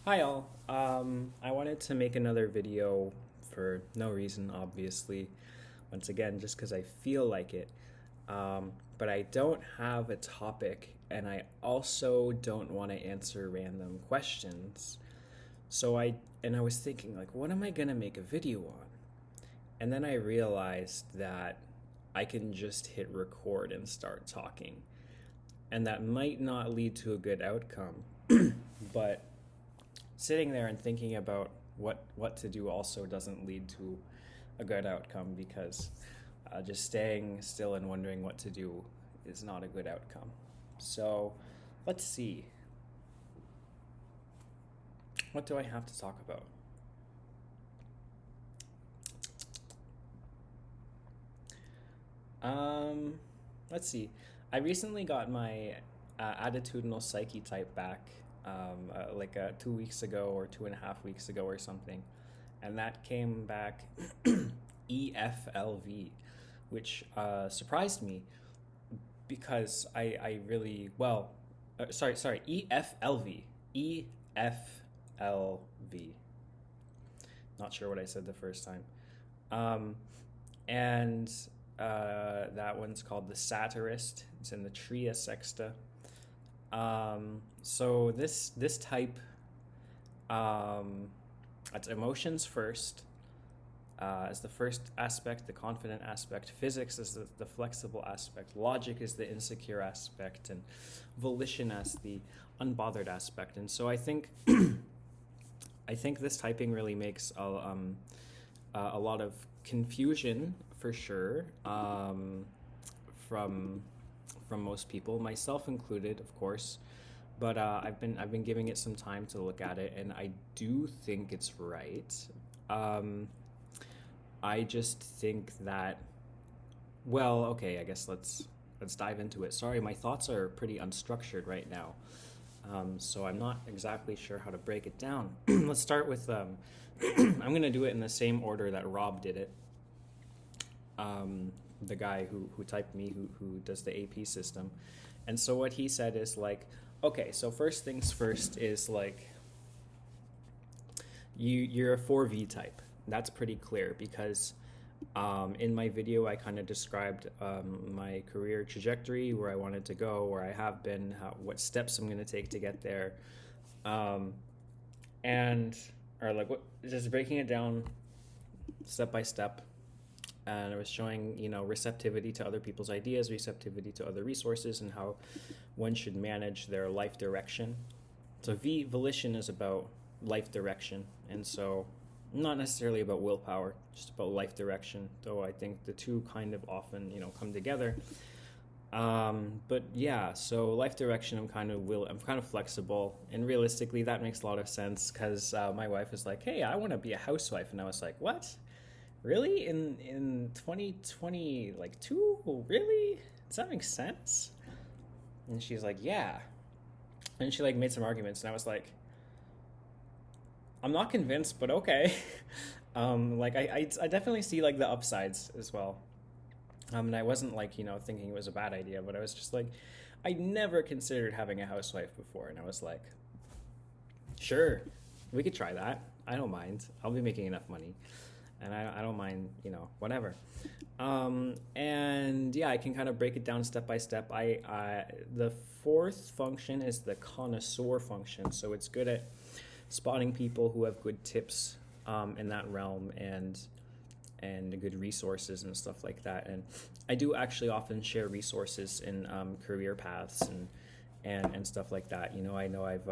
Hi all. I wanted to make another video for no reason, obviously. Once again, just because I feel like it. But I don't have a topic, and I also don't want to answer random questions. I was thinking, like, what am I gonna make a video on? And then I realized that I can just hit record and start talking. And that might not lead to a good outcome, but sitting there and thinking about what to do also doesn't lead to a good outcome because just staying still and wondering what to do is not a good outcome. So let's see. What do I have to talk about? Um, let's see. I recently got my attitudinal psyche type back, 2 weeks ago or 2.5 weeks ago or something, and that came back EFLV, which surprised me because I really well, sorry, EFLV, EFLV. Not sure what I said the first time. Um, and that one's called the Satirist. It's in the Tria Sexta. So this type, um, it's emotions first, as the first aspect, the confident aspect. Physics is the flexible aspect. Logic is the insecure aspect, and volition as the unbothered aspect. And so I think I think this typing really makes a lot of confusion for sure, from most people, myself included, of course. But I've been giving it some time to look at it, and I do think it's right. Um, I just think that, well, okay, I guess let's dive into it. Sorry, my thoughts are pretty unstructured right now, so I'm not exactly sure how to break it down. Let's start with I'm gonna do it in the same order that Rob did it. The guy who typed me, who does the AP system. And so what he said is like, okay, so first things first is like you're a 4V type. That's pretty clear because in my video I kind of described my career trajectory, where I wanted to go, where I have been, what steps I'm going to take to get there, um, and or like what, just breaking it down step by step. And I was showing, receptivity to other people's ideas, receptivity to other resources, and how one should manage their life direction. So volition is about life direction, and so not necessarily about willpower, just about life direction. Though I think the two kind of often, come together. But yeah, so life direction, I'm kind of flexible, and realistically, that makes a lot of sense because my wife was like, "Hey, I want to be a housewife," and I was like, "What? Really? In 2020, like two? Really? Does that make sense?" And she's like, "Yeah." And she like made some arguments, and I was like, "I'm not convinced, but okay." I definitely see like the upsides as well. And I wasn't like thinking it was a bad idea, but I was just like, I never considered having a housewife before, and I was like, sure, we could try that. I don't mind. I'll be making enough money, and I don't mind, whatever. And yeah, I can kind of break it down step by step. The fourth function is the connoisseur function, so it's good at spotting people who have good tips in that realm, and good resources and stuff like that. And I do actually often share resources in career paths and stuff like that. I know I've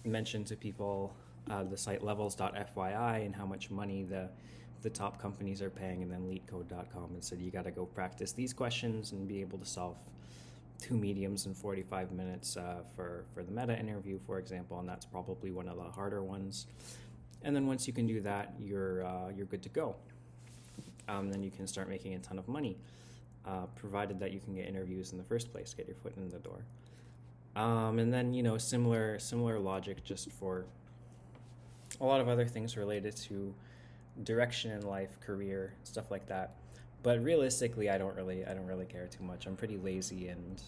mentioned to people the site levels.fyi and how much money the top companies are paying, and then leetcode.com, and said you got to go practice these questions and be able to solve two mediums in 45 minutes for the meta interview, for example, and that's probably one of the harder ones. And then once you can do that, you're good to go. Then you can start making a ton of money, provided that you can get interviews in the first place, get your foot in the door. And then similar logic just for a lot of other things related to direction in life, career, stuff like that. But realistically, I don't really care too much. I'm pretty lazy, and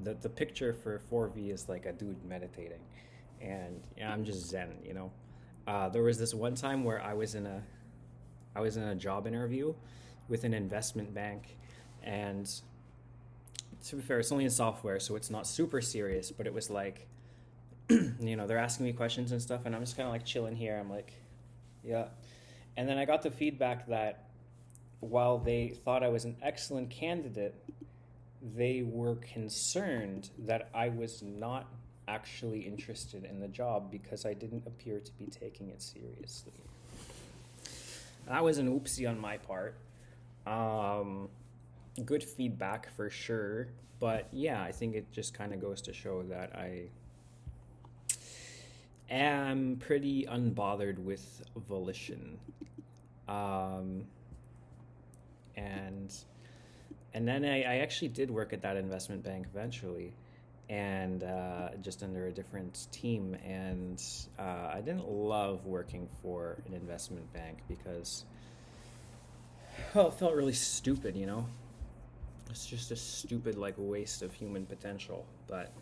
the picture for 4V is like a dude meditating, and yeah, I'm just zen, you know. There was this one time where I was in a job interview with an investment bank, and to be fair, it's only in software, so it's not super serious, but it was like, you know, they're asking me questions and stuff, and I'm just kind of like chilling here. I'm like, yeah. And then I got the feedback that while they thought I was an excellent candidate, they were concerned that I was not actually interested in the job because I didn't appear to be taking it seriously. That was an oopsie on my part. Um, Good feedback for sure, but yeah, I think it just kind of goes to show that I am pretty unbothered with volition. Um, and and then I actually did work at that investment bank eventually, and just under a different team. And I didn't love working for an investment bank because, well, it felt really stupid, you know? It's just a stupid, like, waste of human potential, but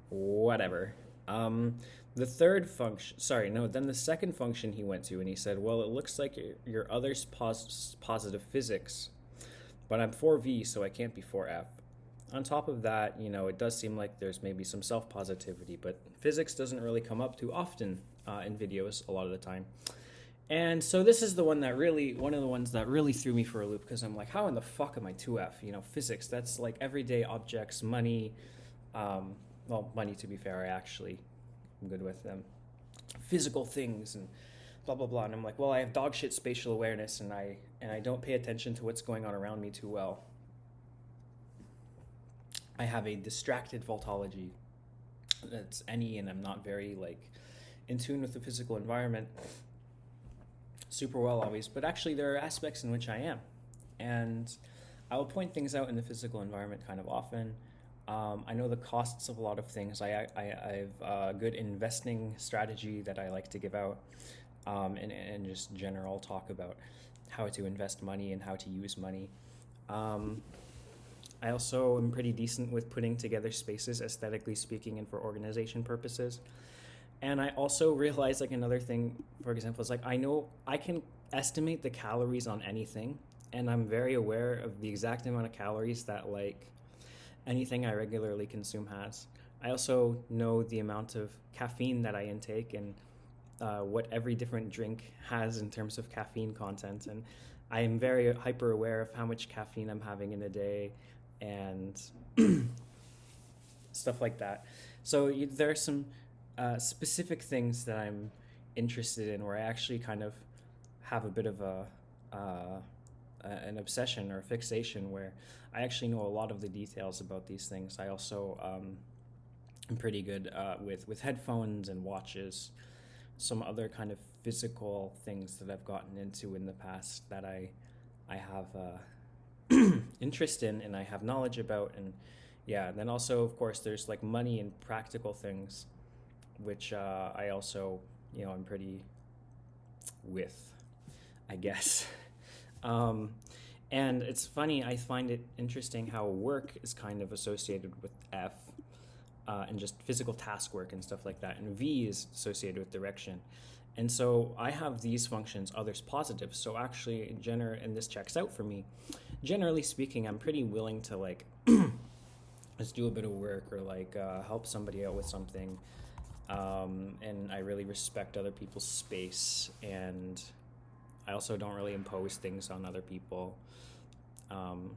whatever. Um, the third function, sorry, no, then the second function he went to, and he said, well, it looks like your other's positive physics, but I'm 4V, so I can't be 4F. On top of that, you know, it does seem like there's maybe some self positivity, but physics doesn't really come up too often in videos a lot of the time. And so this is the one that really, one of the ones that really threw me for a loop because I'm like, how in the fuck am I 2F? You know, physics, that's like everyday objects, money, well, money to be fair, I actually am good with them. Physical things and blah blah blah. And I'm like, well, I have dog shit spatial awareness and I don't pay attention to what's going on around me too well. I have a distracted voltology that's any, and I'm not very like in tune with the physical environment super well always, but actually there are aspects in which I am. And I will point things out in the physical environment kind of often. I know the costs of a lot of things. I have a good investing strategy that I like to give out, and just general talk about how to invest money and how to use money. I also am pretty decent with putting together spaces, aesthetically speaking, and for organization purposes. And I also realized like another thing, for example, is like I know I can estimate the calories on anything, and I'm very aware of the exact amount of calories that like anything I regularly consume has. I also know the amount of caffeine that I intake and what every different drink has in terms of caffeine content, and I am very hyper aware of how much caffeine I'm having in a day and stuff like that. So there are some specific things that I'm interested in where I actually kind of have a bit of an obsession or a fixation where I actually know a lot of the details about these things. I also am pretty good with headphones and watches, some other kind of physical things that I've gotten into in the past that I have interest in and I have knowledge about. And yeah, and then also of course there's like money and practical things which I also, you know, I'm pretty with, I guess. And it's funny, I find it interesting how work is kind of associated with F, and just physical task work and stuff like that, and V is associated with direction. And so I have these functions, others positive. So actually, and this checks out for me. Generally speaking, I'm pretty willing to like just do a bit of work or like help somebody out with something. And I really respect other people's space, and I also don't really impose things on other people.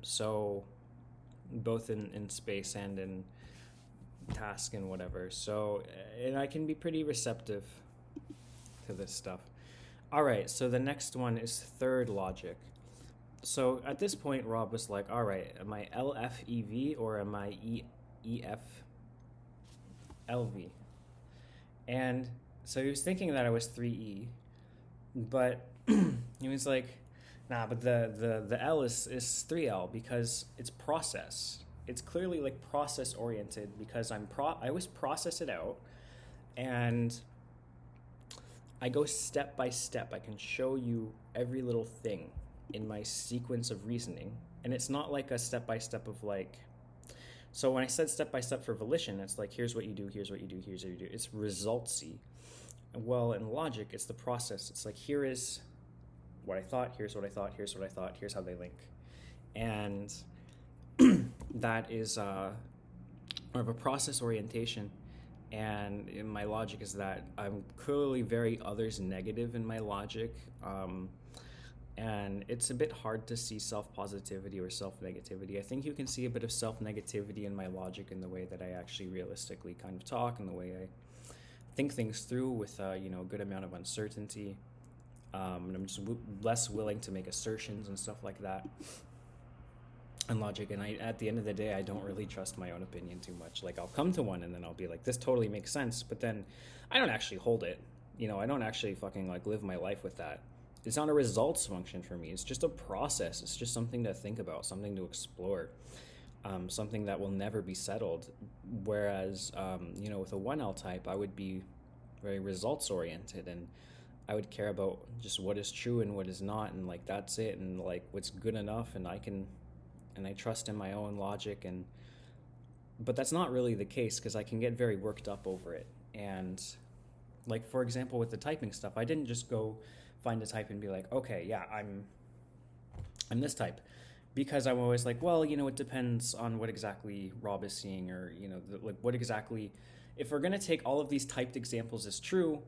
So both in space and in task and whatever. So, and I can be pretty receptive to this stuff. All right, so the next one is third logic. So at this point, Rob was like, all right, am I LFEV or am I EFLV? And so he was thinking that I was 3E, but he was like, nah, but the L is 3L because it's process. It's clearly like process oriented because I always process it out and I go step by step. I can show you every little thing in my sequence of reasoning. And it's not like a step by step of like, So when I said step by step for volition, it's like, here's what you do, here's what you do, here's what you do. It's resultsy. Well, in logic, it's the process. It's like, here is what I thought, here's what I thought, here's what I thought, here's how they link. And that is more of a process orientation. And in my logic is that I'm clearly very others negative in my logic. And it's a bit hard to see self-positivity or self-negativity. I think you can see a bit of self-negativity in my logic in the way that I actually realistically kind of talk and the way I think things through with a good amount of uncertainty. And I'm just less willing to make assertions and stuff like that and logic. And at the end of the day, I don't really trust my own opinion too much. Like, I'll come to one and then I'll be like, this totally makes sense, but then I don't actually hold it. I don't actually fucking like live my life with that. It's not a results function for me. It's just a process. It's just something to think about, something to explore, something that will never be settled. Whereas with a 1L type, I would be very results oriented, and I would care about just what is true and what is not, and like that's it, and like what's good enough, and I trust in my own logic. But that's not really the case, because I can get very worked up over it. And like, for example, with the typing stuff, I didn't just go find a type and be like, okay, yeah, I'm this type, because I'm always like, well, it depends on what exactly Rob is seeing, or like what exactly, if we're gonna take all of these typed examples as true,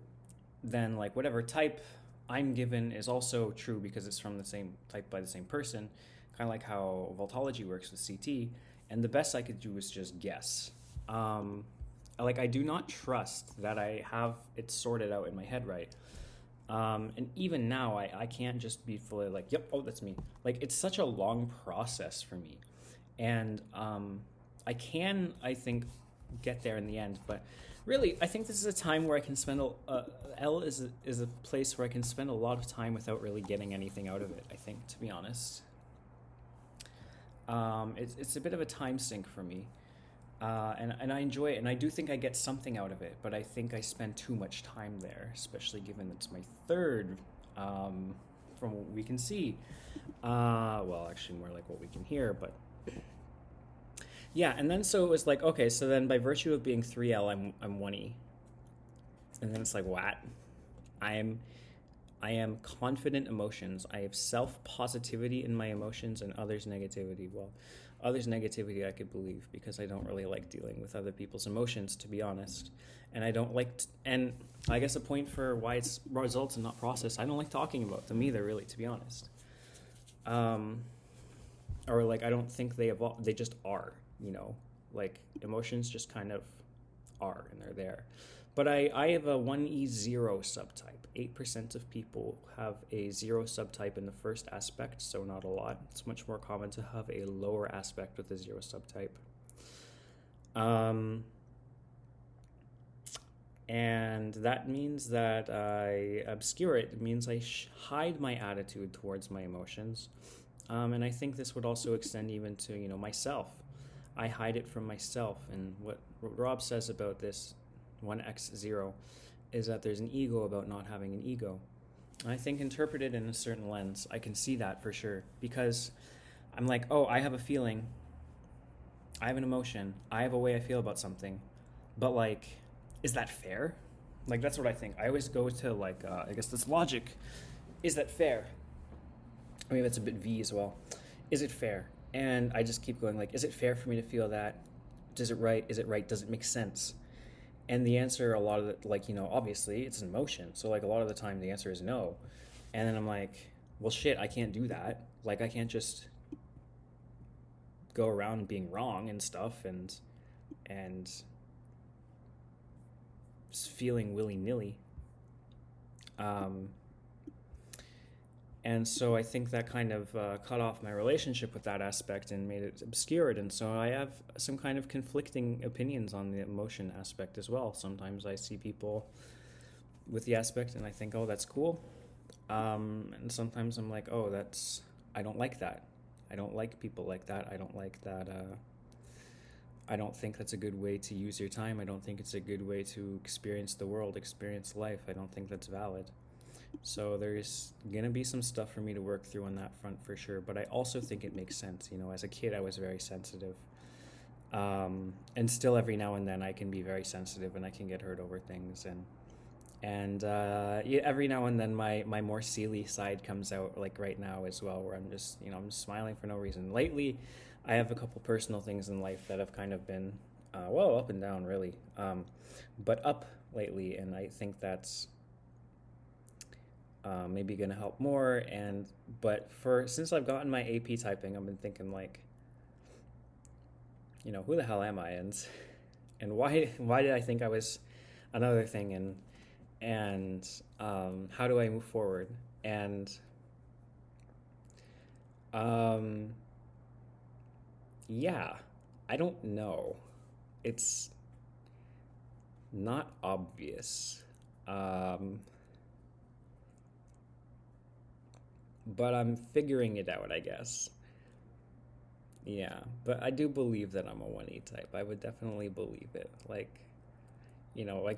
then like whatever type I'm given is also true because it's from the same type by the same person, kind of like how Voltology works with CT. And the best I could do is just guess. Like, I do not trust that I have it sorted out in my head right. And even now, I can't just be fully like, yep, oh, that's me. Like, it's such a long process for me. And I think, get there in the end. But really, I think this is a time where I can spend, L is a place where I can spend a lot of time without really getting anything out of it, I think, to be honest. It's a bit of a time sink for me. And I enjoy it, and I do think I get something out of it, but I think I spend too much time there, especially given it's my third, from what we can see. Well, actually more like what we can hear, but yeah. And then so it was like, okay, so then by virtue of being 3L, I'm 1E, and then it's like, what? I am confident emotions. I have self-positivity in my emotions, and others' negativity. Well, others' negativity I could believe, because I don't really like dealing with other people's emotions, to be honest. And I don't like, and I guess a point for why it's results and not process, I don't like talking about them either, really, to be honest. Or like, I don't think they evolve, they just are, like emotions just kind of are, and they're there. But I have a 1E0 subtype. 8% of people have a 0 subtype in the first aspect, so not a lot. It's much more common to have a lower aspect with a 0 subtype. And that means that I obscure it. It means I hide my attitude towards my emotions. And I think this would also extend even to, myself. I hide it from myself. And what Rob says about this 1X0 is that there's an ego about not having an ego. And I think interpreted in a certain lens, I can see that for sure, because I'm like, oh, I have a feeling, I have an emotion, I have a way I feel about something, but like, is that fair? Like, that's what I think. I always go to like, I guess this logic, is that fair? I mean, that's a bit V as well. Is it fair? And I just keep going like, is it fair for me to feel that? Is it right? Is it right? Does it make sense? And the answer, a lot of it, like, obviously it's an emotion. So like a lot of the time the answer is no. And then I'm like, well, shit, I can't do that. Like, I can't just go around being wrong and stuff and just feeling willy-nilly. And so I think that kind of cut off my relationship with that aspect and made it obscured. And so I have some kind of conflicting opinions on the emotion aspect as well. Sometimes I see people with the aspect and I think, oh, that's cool. And sometimes I'm like, oh, I don't like that. I don't like people like that. I don't like that. I don't think that's a good way to use your time. I don't think it's a good way to experience the world, experience life. I don't think that's valid. So there's going to be some stuff for me to work through on that front for sure. But I also think it makes sense. As a kid, I was very sensitive. And still every now and then I can be very sensitive and I can get hurt over things, and yeah, every now and then my more Sealy side comes out, like right now as well, where I'm just, I'm just smiling for no reason. Lately, I have a couple personal things in life that have kind of been, well, up and down really, but up lately, and I think that's maybe gonna help more. And but for since I've gotten my AP typing, I've been thinking like, who the hell am I, and why did I think I was another thing, and how do I move forward? And um, yeah, I don't know. It's not obvious, um, but I'm figuring it out, I guess. Yeah, but I do believe that I'm a 1E type. I would definitely believe it. Like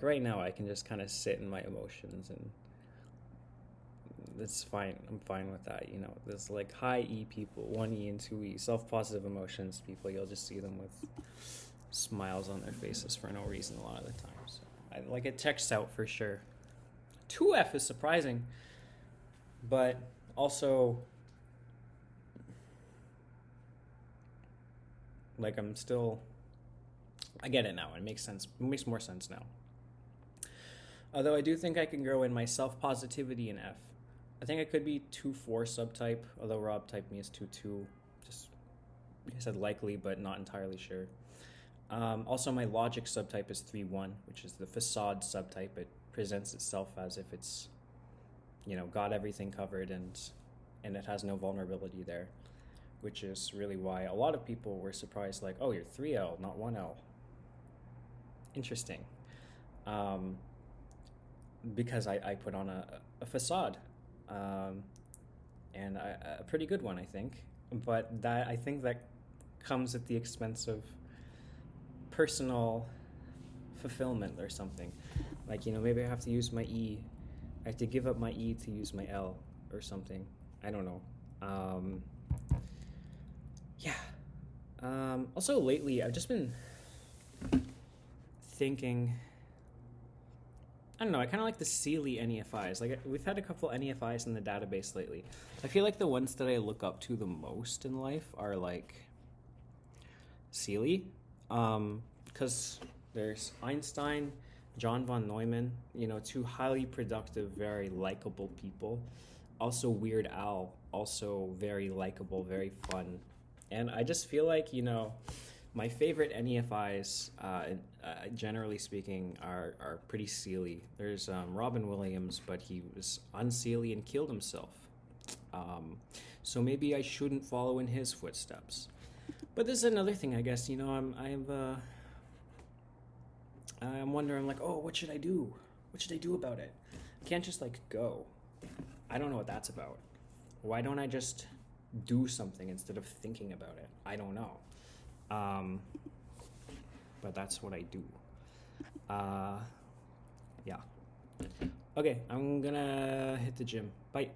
right now, I can just kind of sit in my emotions, and it's fine. I'm fine with that. There's like high E people, 1E and 2E, self-positive emotions people. You'll just see them with smiles on their faces for no reason a lot of the time. So like it checks out for sure. 2F is surprising, but also like I get it now. It makes sense. It makes more sense now. Although I do think I can grow in my self-positivity in F. I think I could be 2-4 subtype, although Rob typed me as 2-2. Just, I said likely, but not entirely sure. Also, my logic subtype is 3-1, which is the facade subtype. It presents itself as if it's, got everything covered, and it has no vulnerability there, which is really why a lot of people were surprised, like, oh, you're 3L, not 1L. Interesting. Um, because I put on a facade, and a pretty good one, I think. But I think that comes at the expense of personal fulfillment or something. Like, maybe I have to use my E. I have to give up my E to use my L or something. I don't know. Yeah. Also, lately, I've just been thinking. I don't know. I kind of like the Sealy NEFIs. Like, we've had a couple NEFIs in the database lately. I feel like the ones that I look up to the most in life are like Sealy, because there's Einstein, John von Neumann. Two highly productive, very likable people. Also, Weird Al, also very likable, very fun. And I just feel like, my favorite NEFIs, generally speaking, are pretty Sealy. There's Robin Williams, but he was unsealy and killed himself. So maybe I shouldn't follow in his footsteps. But this is another thing, I guess. I'm wondering, like, oh, what should I do? What should I do about it? I can't just like go. I don't know what that's about. Why don't I just do something instead of thinking about it? I don't know. But that's what I do. Yeah. Okay, I'm gonna hit the gym. Bye.